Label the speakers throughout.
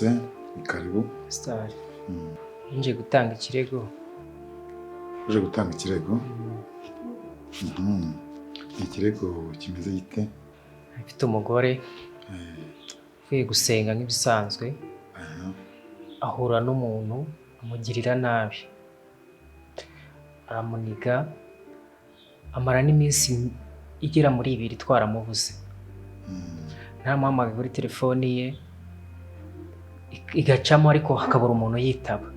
Speaker 1: Mwaramutse, ni karibu.
Speaker 2: Star. Nje gutanga ikirego.
Speaker 1: Uje gutanga ikirego? Ikirego kimeze gite?
Speaker 2: Mfite umugore uvuye gusenga nk'ibisanzwe. Ahura n'umuntu amugirira nabi. Aramuniga, amara n'iminsi igera muri 2 twaramubuze. Ntamuhamagaye kuri telefoni ye, igacamo ariko hakabura umuntu yitaba.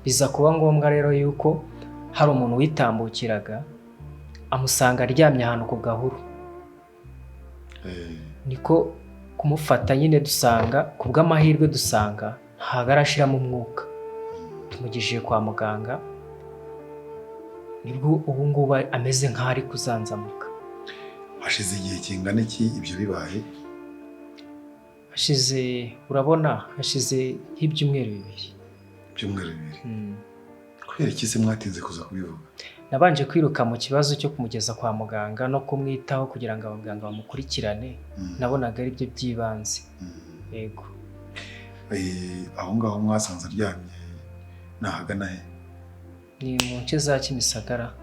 Speaker 2: Biza kuba ngombwa rero yuko hari umuntu witambukiraga amusanga aryamye ahantu ku gahuru. Niko kumufata nyine dusanga kubw'amahirwe dusanga ntagarashiramo umwuka. Tumugishije kwa muganga nibwo ubu ngubu ameze nk'ari kuzanzamuka.
Speaker 1: Hashize igihe kingana iki ibyo bibaye?
Speaker 2: Hashize urabona hashize nk'ibyumweru 2.
Speaker 1: Ibyumweru 2. Kubera iki se mwatinze kuza kubivuga?
Speaker 2: Nabanje kwiruka mu kibazo cyo kumugeza kwa muganga no kumwitaho kugira ngo abaganga bamukurikirane. Nabonaga ari byo byibanze. Yego.
Speaker 1: Aho ngaho mwasanze aryamye nahagana he?
Speaker 2: Ni mu nce za Kimisagara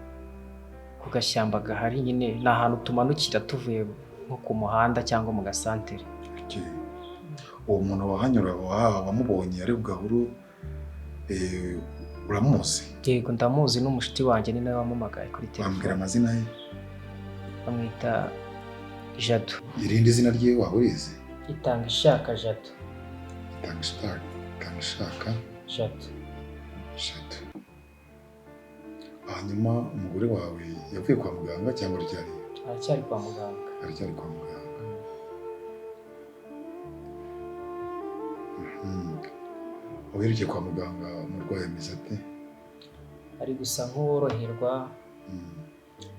Speaker 2: ku gashyamba gahari nyine ni ahantu tumanukira tuvuye nko ku muhanda cyangwa mu gasantere.
Speaker 1: Uwo muntu wahanyura wamubonye ari gahuru uramuzi?
Speaker 2: Yego ndamuzi n'umushiti wanjye ni nawe wamumagaye kuri telefone.
Speaker 1: Bambwira amazina ye?
Speaker 2: Bamwita Jado.
Speaker 1: Irindi zina rye wahurize?
Speaker 2: Itangishaka Jado.
Speaker 1: Itangishaka
Speaker 2: Jado.
Speaker 1: Jado. Hanyuma umugore wawe yavuye kwa muganga cyangwa ryari?
Speaker 2: Aracyari kwa muganga.
Speaker 1: Aracyari kwa muganga. Uherukiye kwa muganga umurwayi ameze ate?
Speaker 2: Ari gusa nk'uworoherwa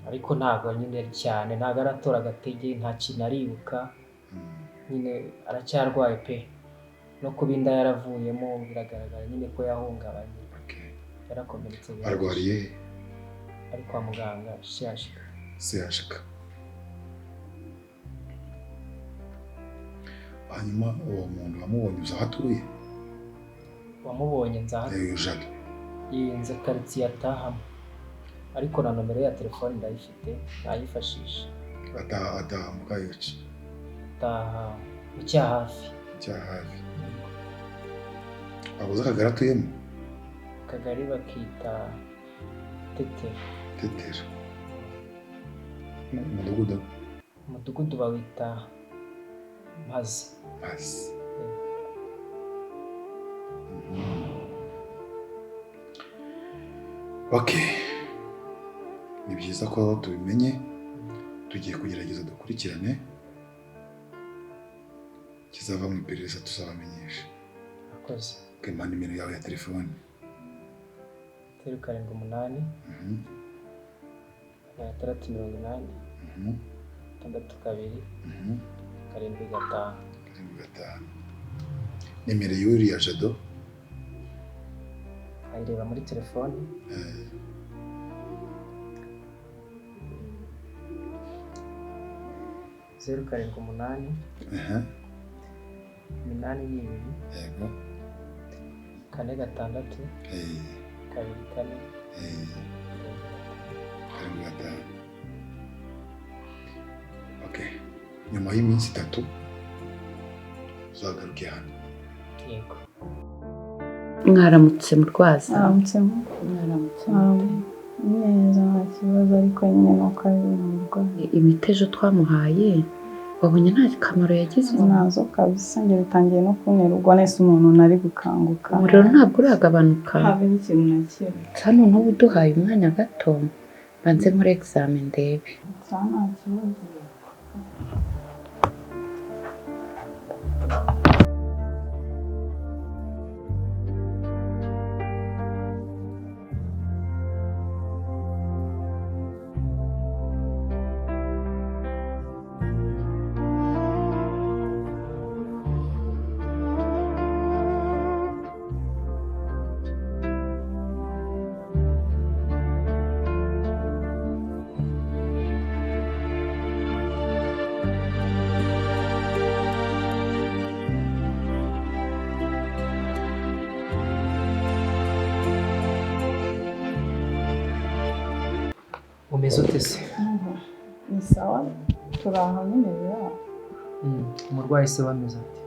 Speaker 2: ariko ntabwo nyine cyane, ntabwo aratora agatege, nta kintu aribuka. Nyine aracyarwaye pe. No kuba inda yaravuyemo biragaragara nyine ko yahungabanye. Yarakomeretse.
Speaker 1: Arwariye?
Speaker 2: Ari kwa muganga CHK.
Speaker 1: Hanyuma uwo muntu wamubonye uza hatuye?
Speaker 2: Wamubonye nzahatuye.
Speaker 1: Jado.
Speaker 2: Yinze quartier atahamo. Ariko na nomero ya telefone ndayifite, nayifashisha.
Speaker 1: Ataha mu kayoci?
Speaker 2: Ataha mu cyahafi.
Speaker 1: Cyahafi. Abuze akagari atuyemo?
Speaker 2: Akagari bakita Tetero.
Speaker 1: Tetero. Umudugudu?
Speaker 2: Umudugudu bawita Mazi.
Speaker 1: Mazi. Okay. Ni byiza ko tubimenye, tugiye kugerageza dukurikirane. Kizava mu iperereza tuzabamenyesha.
Speaker 2: Akoze.
Speaker 1: Kema nimero yawe ya telefone?
Speaker 2: 078 680 62 75.
Speaker 1: Nimero y'uriya Jado?
Speaker 2: Ayireba muri telefone. Zeru 78 minani n'ibiri.
Speaker 1: Yego.
Speaker 2: 4 6 2 4
Speaker 1: Okay. Nyuma y'iminsi 3 uzagaruke hano.
Speaker 2: Yego.
Speaker 3: Mwaramutse murwaza?
Speaker 4: Mwaramutse. Neza nta kibazo ariko nyine nuko ari umurwayi.
Speaker 3: Imiti ejo twamuhaye wabonye nta kamaro yagize?
Speaker 4: Nazo kabisa njye bitangiye no kuntera ubwo nese umuntu nari gukanguka.
Speaker 3: Umuriro ntabwo uragabanuka?
Speaker 4: Habe n'ikintu na kimwe.
Speaker 3: Hano n'ubu duhaye umwanya gato banze muri examen ndebe.
Speaker 4: Nta kibazo.
Speaker 2: umeze ute se?
Speaker 4: Ni sawa turi aho nyine biraho.
Speaker 2: Umurwayi se wameze ate?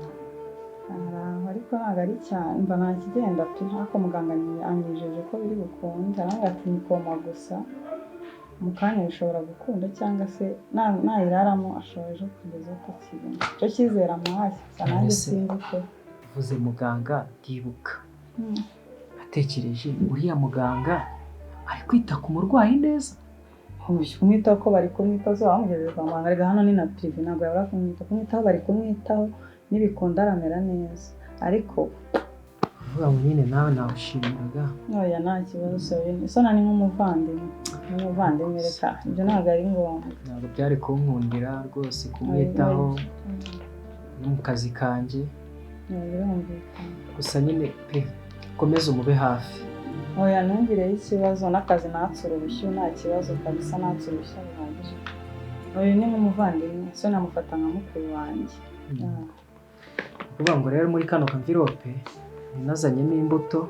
Speaker 4: Araho ariko ntabwo ari cyane mba nta kigenda pe ariko muganga yanyijeje ko biri bukunde arambwira ati ni koma gusa mu kanya bishobora gukunda cyangwa se nayiraramo ashobora ejo kugeza atakibona icyo cyizere amuhaye gusa nanjye simbuke.
Speaker 2: Uvuze muganga ndibuka atekereje uriya muganga ari kwita ku murwayi neza.
Speaker 4: Kumwitaho ko bari kumwitaho zo bamugeze kwa muganga ariko hano ni na prive ntabwo yabura kumwitaho bari kumwitaho n'ibikunda aramera neza ariko
Speaker 2: uvuga ngo nyine nawe nawushimiraga.
Speaker 4: Oya nta kibazo so nani nk'umuvandimwe reka ibyo ntabwo ari ngombwa.
Speaker 2: Ntabwo byari kunkundira rwose kumwitaho no mu kazi kanjye. Gusa nyine pe komeza umube hafi.
Speaker 4: Oya ntumvireho ikibazo n'akazi natsura ubushyuhe nta kibazo kabisa natsura ubushyuhe bihagije. Oya ni nk'umuvandimwe so namufata nka mukuru wanjye.
Speaker 2: Kuvuga ngo rero muri kano kamvirope nazanyemo imbuto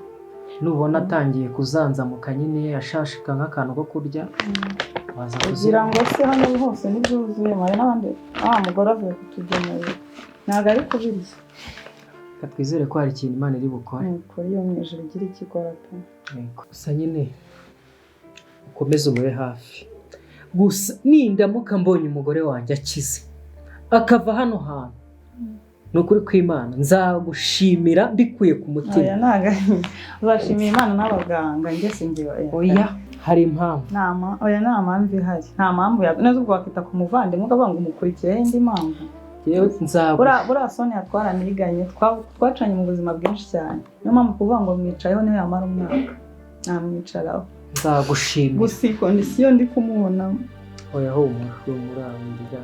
Speaker 2: nubona atangiye kuzanzamuka nyine yashashika nk'akantu ko kurya waza
Speaker 4: kugira ngo se hano hose n'ibyuzuye hari n'abandi mugore avuye kutugemurira ntabwo ari kubirya.
Speaker 2: Twizere ko hari ikintu Imana iri bukore.
Speaker 4: Kuri iyo mwijuru igira icyo ikora pe.
Speaker 2: Gusa nyine ukomeze umube hafi. Gusa nindamuka mbonye umugore wanjye akize akava hano hantu nukuri kw'Imana nzagushimira mbikuye ku mutima.
Speaker 4: Oya ntago uzashimira Imana n'abaganga njye sinjye.
Speaker 2: Oya hari impamvu.
Speaker 4: Oya nta mpamvu ihari nta mpamvu neza ubwo wakita ku muvandimwe ukavuga ngo umukurikireho indi mpamvu. Buriya Sonia twaraniganye twacanye mu buzima bwinshi cyane niyo mpamvu kuvuga ngo mwicayeho niyo yamara umwaka namwicaraho.
Speaker 2: Nzagushimira
Speaker 4: gusa iyi kondisiyo ndi kumubonamo.
Speaker 2: Oya humura wumva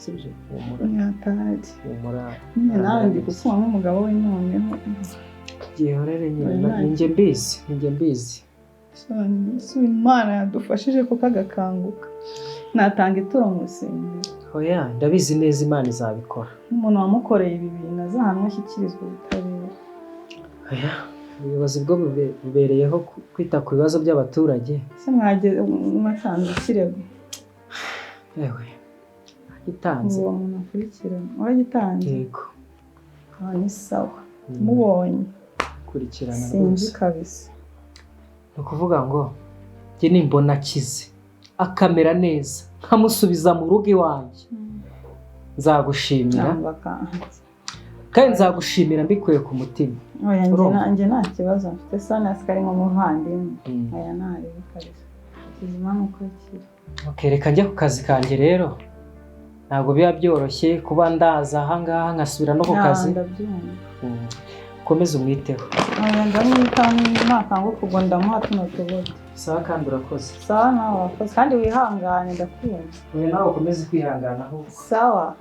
Speaker 2: sibyo humura
Speaker 4: nyatari
Speaker 2: humura
Speaker 4: nyine nawe ndi kukuba nk'umugabo we noneho
Speaker 2: gihorere nyine ninjye mbizi
Speaker 4: so Imana yadufashije kuko agakanguka natanga ituro mu rusengero.
Speaker 2: Oya ndabizi neza Imana izabikora.
Speaker 4: Umuntu wamukoreye ibi bintu azahanwa ashyikirizwa ubutabera.
Speaker 2: Oya ubuyobozi bwo bubereyeho kwita ku bibazo by'abaturage.
Speaker 4: Se mwatanze ikirego?
Speaker 2: Yewe gitanze.
Speaker 4: Uwo muntu akurikirana uragitanze?
Speaker 2: Yego.
Speaker 4: Ni sawa mubonye
Speaker 2: kurikirana rwose.
Speaker 4: Sinzi kabisa.
Speaker 2: Ni ukuvuga ngo njye nimbona akize akamera neza nkamusubiza mu rugo iwanjye nzagushimira kandi nzagushimira mbikuye ku mutima.
Speaker 4: Oya njye nta kibazo mfite Sonia sikari nk'umuvandimwe. Oya ntarebe kabisa kizima nukurikira.
Speaker 2: Reka njye ku kazi kanjye rero ntabwo biba byoroshye kuba ndaza ahangaha nkasubira no ku kazi. Komeza umwiteho.
Speaker 4: Oya ndamwitaho nakanguka ubwo ndamuha tuno tubuto.
Speaker 2: Sawa kandi urakoze.
Speaker 4: Sawa nawe urakoze kandi wihangane ndakumva.
Speaker 2: Oya nawe ukomeze kwihangana ahubwo.
Speaker 4: Sawa.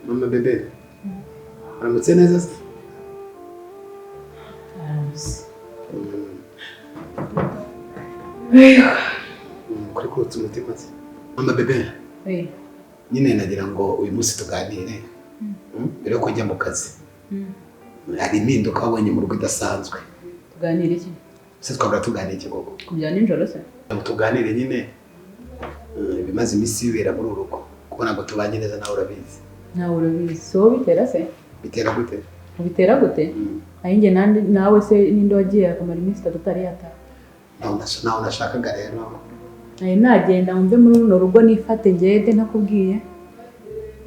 Speaker 1: Mama bebe aramutse neza se? Kuri kurutsa umutima se? Mama bebe nyine nagira ngo uyu munsi tuganire mbere yo kujya mu kazi. Hari impinduka wabonye mu rugo idasanzwe.
Speaker 5: Tuganire iki?
Speaker 1: Se twabura tuganire iki koko?
Speaker 5: Kubya nijoro se?
Speaker 1: Tuganire nyine bimaze iminsi bibera muri uru rugo kuko ntabwo tubanye neza nawe urabizi.
Speaker 5: Nawe urabizi. So bitera se?
Speaker 1: Bitera gute?
Speaker 5: Ubitera gute? Ayinge nawe se ninde wagiye akamara iminsi 3 atari yataha?
Speaker 1: Nawe nashakaga rero.
Speaker 5: Nagenda mve muri runo rugo nifate ngende ntakubwiye.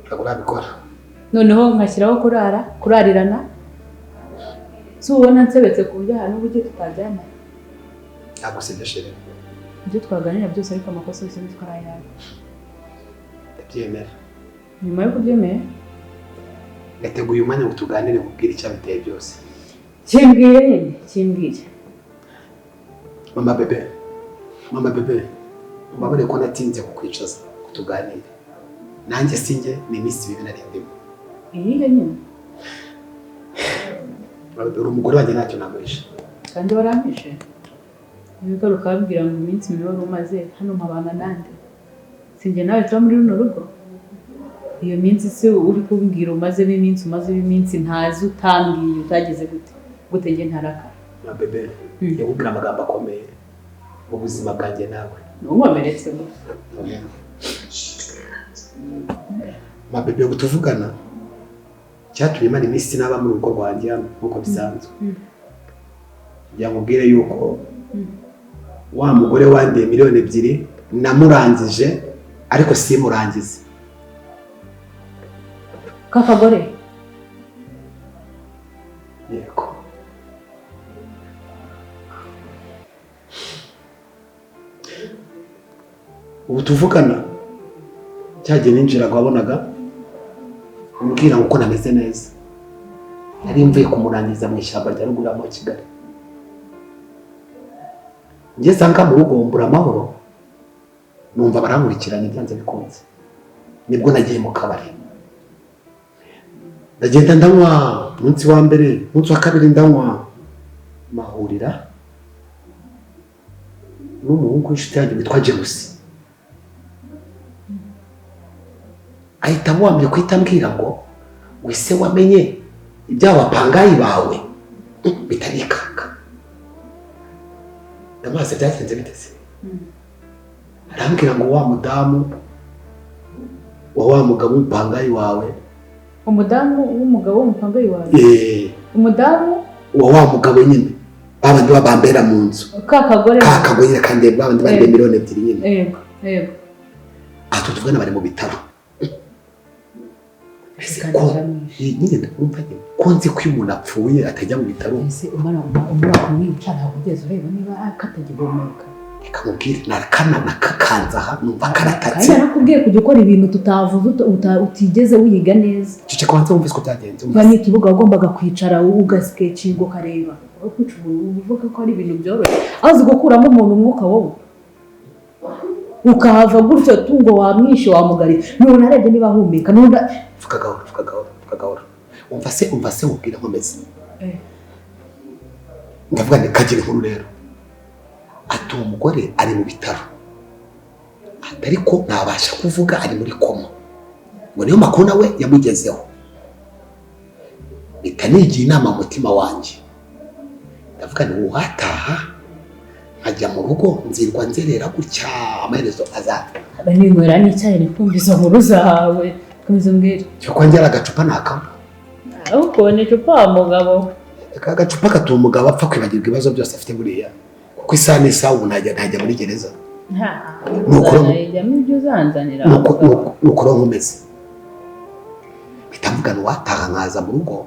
Speaker 1: Ntabwo urabikora.
Speaker 5: Noneho nkashyiraho kurarirana. So ubona nsebetse ku buryo hano uburyo tutajyana.
Speaker 1: Ntabwo sibyo shere.
Speaker 5: Ibyo twaganira byose ariko amakosa yose bitwarayana.
Speaker 1: Ndabyemera.
Speaker 5: Nyuma yo kubyemera
Speaker 1: gateguye umwanya ngo tuganire kubwira icyo biteye byose.
Speaker 5: Kimbwire.
Speaker 1: Mama bebe mbabare ko natinze kukwicaza kutuganira nanjye sinjye ni iminsi 2 narindimo
Speaker 5: Iyihe nyine
Speaker 1: uri umugore wanjye ntacyo namurisha
Speaker 5: kandi warampishe ibigaruka babwira ngo iminsi 2 wari umaze hano mpabana nande sinjye nawe tuba muri runo rugo iyo minsi se uri kumbwira umaze iminsi ntazi utambwiye utageze gute nge ntarakara
Speaker 1: na bebe yabubwira amagambo akomeye mu buzima bwanjye nawe
Speaker 5: ntuwameretse
Speaker 1: ma bebe gutuvugana cyatumye mara iminsi naba mu rugo rwanjye nkuko bisanzwe yamubwire yuko wa mugore wandiye miliyoni 2 namurangije ariko simurangize
Speaker 5: kakagore
Speaker 1: yego ubu tuvugana cyagiye ninjira wabonaga umbwira uko nameze neza nari mvuye kumurangiza mu ishyamba rya ruguru mu Kigali ngeze anga mu rugo mbura amahoro numva barankurikiranye byanze bikunze nibwo nagiye mu kabari ndagenda ndanywa umunsi wa mbere umunsi wa kabiri ndanywa mahurira n'umuhungu w'inshuti yanjye witwa James ahita wambye kwita mbwira ngo wese wamenye ibyabapangayi bawe bitarikaka ndamaze byagenze bitese arambwira ngo wa mudamu wa mugabo w'umupangayi wawe
Speaker 5: umudamu w'umugabo w'umupangayi wawe umudamu
Speaker 1: wa mugabo nyine babandi babambera mu nzu
Speaker 5: kakagore
Speaker 1: kandi babandi bari miliyoni 2 nyine
Speaker 5: yego
Speaker 1: tuvugana bari mu bitaro nyine umva nyine ko nzi ko umuntu apfuye atajya mu bitaro
Speaker 5: ese umara kumwica ntabwo ugeze ureba niba akatagihumeka
Speaker 1: reka mubwire narakana nakakanza aha numva karatatse
Speaker 5: kandi narakubwiye kujya ukora ibintu tutavuze utigeze wiga neza
Speaker 1: cece kwanza wumvise ko byagenze
Speaker 5: ni ikibuga wagombaga kwicara ugasketchinga ukareba kwica umuntu uvuga ko ari ibintu byoroshye azi gukuramo umuntu umwuka wowe ukahava gutyo tungo wamwishe wamugarira none arebye niba ahumeka none
Speaker 1: vuga gahoro umva se ubwira nkomeze ndavuga ni kagira inkuru rero ati umugore ari mu bitaro ariko ntabasha kuvuga ari muri koma ngo niyo makuru nawe yamugezeho bitanigiye inama umutima wanjye ndavuga ni uhataha nkajya mu rugo nzirwa nzerera gutya amaherezo azaza
Speaker 5: abaninywera n'icyayi nikumviza nkuru zawe komeza mbwira
Speaker 1: cyo kwongera agacupa nakamo
Speaker 5: ahubwo ni icupa wa mugabo
Speaker 1: aka gacupa katuma umugabo apfa kwibagirwa ibibazo byose afite buriya kuko isaha n'isaha ubu ntajya muri gereza nukuro nkomeze bitamugana uwataha nkaza mu rugo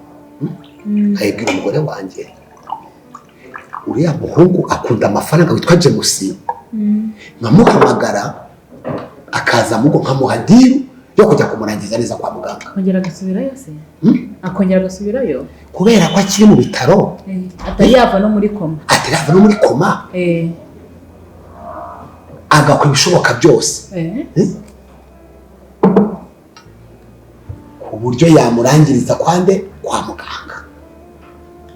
Speaker 1: nkayibwira umugore wanjye uriya muhungu akunda amafaranga witwa James nkamuhamagara akaza mu rugo nkamuha diru yo kujya kumurangiza neza kwa muganga
Speaker 5: akongera agasubirayo se akongera agasubirayo
Speaker 1: kubera ko akiri mu bitaro
Speaker 5: atari yava no muri koma
Speaker 1: agakora ibishoboka byose ku buryo yamurangiriza kwa muganga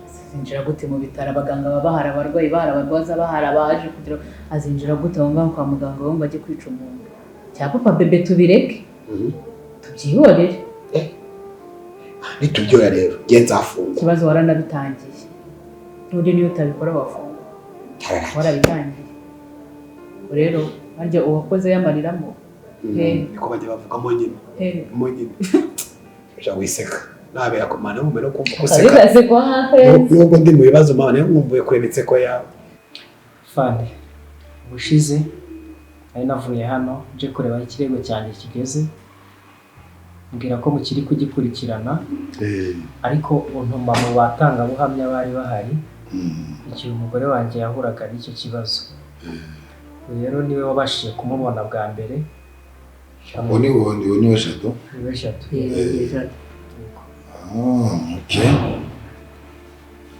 Speaker 5: azinjira gute mu bitaro abaganga baba bahari abarwayi bahari abarwaza bahari abaje kugira azinjira gute aho ngaho kwa muganga ngo ajye kwica umuntu cya papa bebe tubireke tubyihorere
Speaker 1: nitubyoya rero nzafunga
Speaker 5: ikibazo waranabitangiye n'undi niyo utabikora wafunga warabitangiye rero harya uwakoze yamariramo
Speaker 1: niko bajya bavugamo nyine ushaka wiseka nabera ku mana n'umubere kumva guseka nubwo ndi mu bibazo mane nkumbuye kureba inseko yawe
Speaker 2: fande ubushize ari navuye hano nje kureba ikirego cyanjye kigeze mbwira ko mukiri kugikurikirana ariko untuma mu batangabuhamya bari bahari igihe umugore wanjye yahuraga n'icyo kibazo rero niwe wabashije kumubona bwa mbere
Speaker 1: niwe Jado
Speaker 2: niwe Jado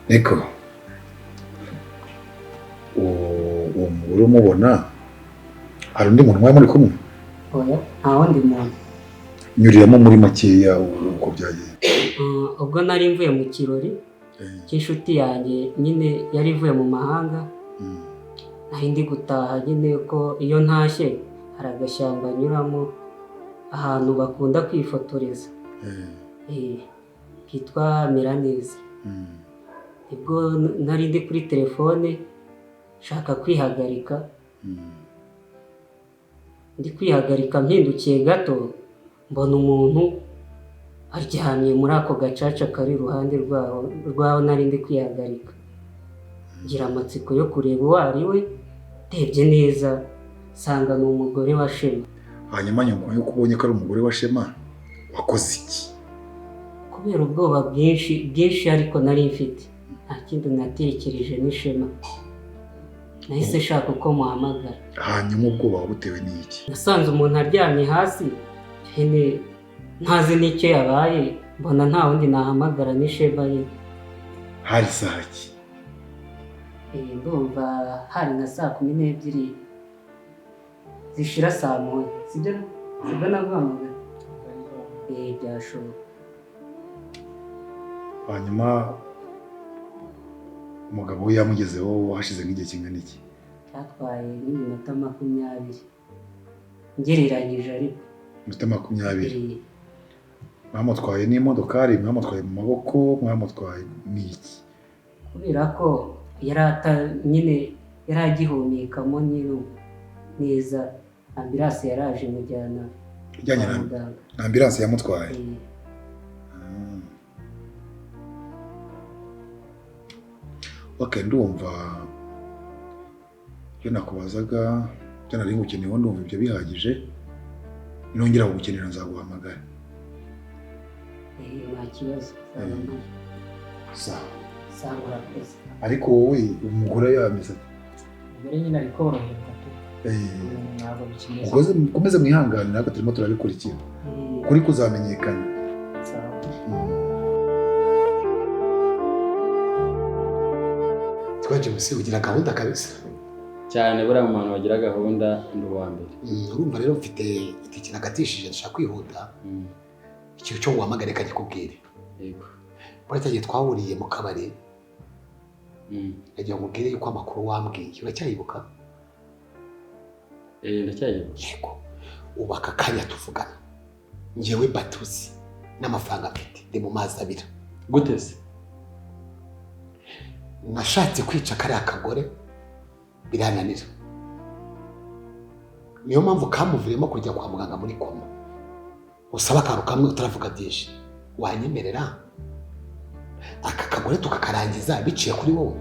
Speaker 6: Niko uwo mugore umubona hari undi muntu mwari muri kumwe?
Speaker 2: Oya, nta wundi muntu.
Speaker 6: Nyuriramo muri makeya uko byagenze.
Speaker 2: Ubwo nari mvuye mu kirori cy'inshuti yanjye nyine yari ivuye mu mahanga, nari ndi gutaha nyine ko iyo ntashye hari agashyamba nyuramo ahantu bakunda kwifotoreza kitwa Miraneza. Ubwo nari ndi kuri telefone nshaka kwihagarika, ndi kwihagarika mpindukiye gato mbona umuntu aryamye muri ako gacaca kari iruhande rwaho nari ndi kwihagarika. Ngira amatsiko yo kureba uwo ari we, ndebye neza nsanga ni umugore wa Shema.
Speaker 6: Hanyuma nyuma yo kubonye ko ari umugore wa Shema wakoze iki?
Speaker 2: Kubera ubwoba bwinshi ariko nari mfite, nta kindi natekereje ni Shema. Nahise nshaka uko muhamagara.
Speaker 6: Hanyuma ubwoba wabutewe n'iki?
Speaker 2: Nasanze umuntu aryamye hasi, hene ntazi n'icyo yabaye, mbona nta wundi nahamagara ni Shema ye.
Speaker 6: Hari saha ki?
Speaker 2: Ndumva hari nka 12:00 zishira saa moya, sibyo naguhamagara? Byashoboka.
Speaker 6: Hanyuma umugabo we yamugezeho hashize nk'igihe kingana iki?
Speaker 2: Cyatwaye n'iminota 20 ngereranyije ariko.
Speaker 6: Minota 20? Mwamutwaye n'imodokari, mwamutwaye mu maboko, mwamutwaye n'iki?
Speaker 2: Kubera ko nyine yari agihumekamo nyine neza, ambulance yaraje mujyana.
Speaker 6: Ijyanye na ambulance yamutwaye? Okay, ndumva iyo nakubazaga byo nari ngukeneyeho, ndumva ibyo bihagije. Nongera kugukenera nzaguhamagara.
Speaker 2: Nta kibazo. Sawa urakoze.
Speaker 6: Ariko wowe umugore yameze
Speaker 2: umugore nyine ari koroherwa tu. Ntabwo bikimeze.
Speaker 6: Mukomeze mwihangane, ntabwo turimo turabikurikira. Kuri kuzamenyekana.
Speaker 2: Sawa.
Speaker 1: Twaje musi ugira gahunda kabisa.
Speaker 7: Cyane buriya umuntu wagira gahunda ndi uwa mbere.
Speaker 1: Urumva rero mfite itike nagatishije ndashaka kwihuta. Ikintu cyo guhamagara kajya kubwire.
Speaker 7: Yego.
Speaker 1: Bari tagiye twahuriye mu kabari. Yagiye mubwire yuko amakuru wambwiye uracyayibuka?
Speaker 7: Ndacyayibuka.
Speaker 1: Yego. Ubaka kanya tuvugana. Njewe batuzi n'amafaranga mfite ndi mu mazi abira.
Speaker 7: Gute se?
Speaker 1: Nashatse kwica kariya kagore birananira. Niyo mpamvu kamuvuyemo kujya kwa muganga muri koma. Usaba akantu kamwe utaravuga byinshi. Wanyemerera aka kagore tukakarangiza biciye kuri wowe?